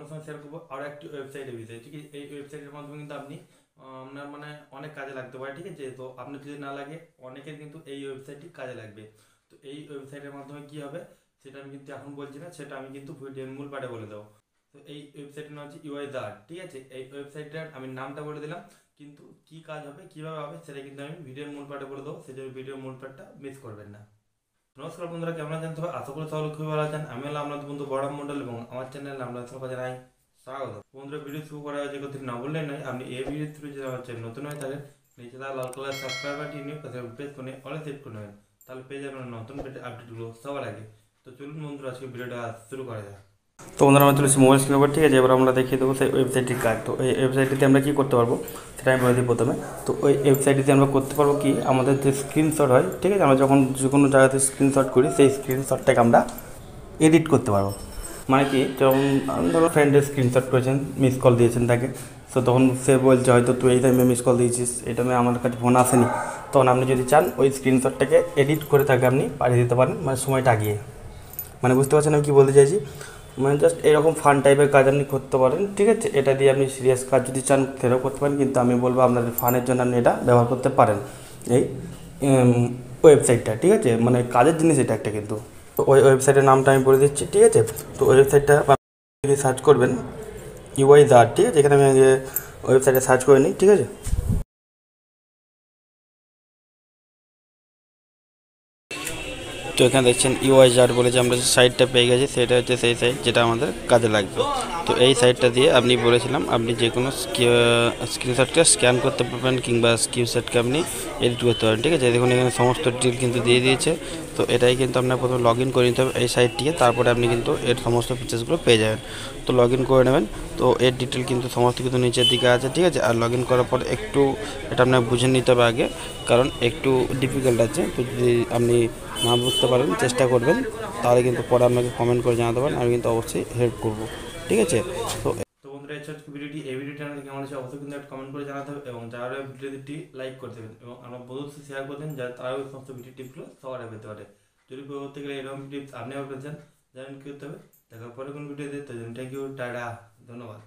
অন্য সময় শেয়ার করবো আরও একটি ওয়েবসাইটের বিষয়ে। ঠিক আছে, এই ওয়েবসাইটের মাধ্যমে কিন্তু আপনি আপনার মানে অনেক কাজে লাগতে পারে। ঠিক আছে, তো আপনার যদি না লাগে, অনেকের কিন্তু এই ওয়েবসাইটটি কাজে লাগবে। তো এই ওয়েবসাইটের মাধ্যমে কী হবে সেটা আমি কিন্তু এখন বলছি না, সেটা আমি কিন্তু ভিডিওর মূল পাঠে বলে দেবো। তো এই ওয়েবসাইটের নাম হচ্ছে ইউআইজার। ঠিক আছে, এই ওয়েবসাইটটার আমি নামটা বলে দিলাম, কিন্তু কী কাজ হবে কীভাবে হবে সেটা কিন্তু আমি ভিডিওর মূল পাঠে বলে দেবো, সেই জন্য ভিডিওর মূল পাঠটা মিস করবেন না। নমস্কার বন্ধুরা, কেমন আছেন? তবে আশা করি সকলে খুবই ভালো আছেন। আমি হলাম আপনাদের বন্ধু বড় মন্ডল এবং আমার চ্যানেল আপনাদের সকল জানাই স্বাগত। বন্ধুরা, ভিডিও শুরু করা হয়েছে কথা না বললেই নয়, আপনি এই ভিডিও থ্রু যদি আমার চ্যানেল নতুন হয়ে থাকেন, নিচে তার লাল কালার সাবস্ক্রাইব বাটন নিয়ে প্রেস করে অলে সেট করে নেবেন, তাহলে পেয়ে যাবেন নতুন আপডেটগুলো সবার আগে। তো চলুন বন্ধুরা, আজকে ভিডিওটা শুরু করা যাক। তো বন্ধুরা, আমরা চলেছি মোবাইল স্ক্রিন উপর। ঠিক আছে, এবার আমরা দেখিয়ে দেবো সেই ওয়েবসাইটটির কাজ। তো এই ওয়েবসাইটটিতে আমরা কী করতে পারবো সেটা আমি বলে দিই প্রথমে। তো ওই ওয়েবসাইটটিতে আমরা করতে পারবো কি, আমাদের যে স্ক্রিনশট হয়, ঠিক আছে, আমরা যখন যে কোনো জায়গাতে স্ক্রিনশট করি সেই স্ক্রিনশটটাকে আমরা এডিট করতে পারবো। মানে কি, যেমন ধরো ফ্রেন্ডের স্ক্রিনশট করেছেন, মিস কল দিয়েছেন তাকে, তো তখন সে বলছে হয়তো তুই এই টাইমে মিস কল দিয়েছিস, এই টাইমে আমার কাছে ফোন আসেনি, তখন আপনি যদি চান ওই স্ক্রিনশটটাকে এডিট করে তাকে আপনি পাঠিয়ে দিতে পারেন, মানে সময়টা আগিয়ে। মানে বুঝতে পারছেন আমি কী বলতে চাইছি? মানে জাস্ট এরকম ফান টাইপের কাজ আপনি করতে পারেন। ঠিক আছে, এটা দিয়ে আপনি সিরিয়াস কাজ যদি চান সেটাও করতে পারেন, কিন্তু আমি বলবো আপনাদের ফানের জন্য আপনি এটা ব্যবহার করতে পারেন এই ওয়েবসাইটটা। ঠিক আছে, মানে কাজের জিনিস এটা একটা। কিন্তু তো ওই ওয়েবসাইটের নামটা আমি বলে দিচ্ছি। ঠিক আছে, তো ওয়েবসাইটটা আপনি সার্চ করবেন ইউআইজার। ঠিক আছে, এখানে আমি ওয়েবসাইটে সার্চ করে নিই। ঠিক আছে, তো এখানে দেখছেন ইউআইজার বলে যে আমরা যে সাইটটা পেয়ে গেছি, সেটা হচ্ছে সেই সাইট যেটা আমাদের কাজে লাগবে। তো এই সাইটটা দিয়ে আপনি বলেছিলাম আপনি যে কোনো স্ক্রিনশটকে স্ক্যান করতে পারবেন কিংবা স্ক্রিনশটকে আপনি এডিট করতে পারবেন। ঠিক আছে, দেখুন এখানে সমস্ত ডিটেল কিন্তু দিয়ে দিয়েছে। তো এটাই কিন্তু আপনার প্রথমে লগ ইন করে নিতে হবে এই সাইটটিকে, তারপরে আপনি কিন্তু এর সমস্ত ফিচার্সগুলো পেয়ে যাবেন। তো লগ ইন করে নেবেন। তো এর ডিটেল কিন্তু সমস্ত কিছু নিচের দিকে আছে। ঠিক আছে, আর লগ ইন করার পর একটু এটা আপনার বুঝে নিতে হবে আগে, কারণ একটু ডিফিকাল্ট আছে। তো যদি আপনি না বুঝতে পারেন, চেষ্টা করবেন, তাহলে কিন্তু পরে আপনাকে কমেন্ট করে জানাতে পারেন, আমি কিন্তু অবশ্যই হেল্প করবো। ঠিক আছে, তো বন্ধুরা, এই ছোট্ট ভিডিওটি আমাদের কেমন আছে অবশ্যই কিন্তু একটা কমেন্ট করে জানাতে হবে, এবং যারা ভিডিওটি লাইক করতে দেবেন এবং আমার বন্ধুদের শেয়ার করতেন, যারা তারাও এই সমস্ত ভিডিও টিপগুলো সবার আগে পেতে পারে। যদি করতে গেলে এরকম টিপস আপনিও পেয়েছেন, জানেন কী করতে হবে। দেখার পরে কোন ভিডিওতে, তো থ্যাংক ইউ, টাটা, ধন্যবাদ।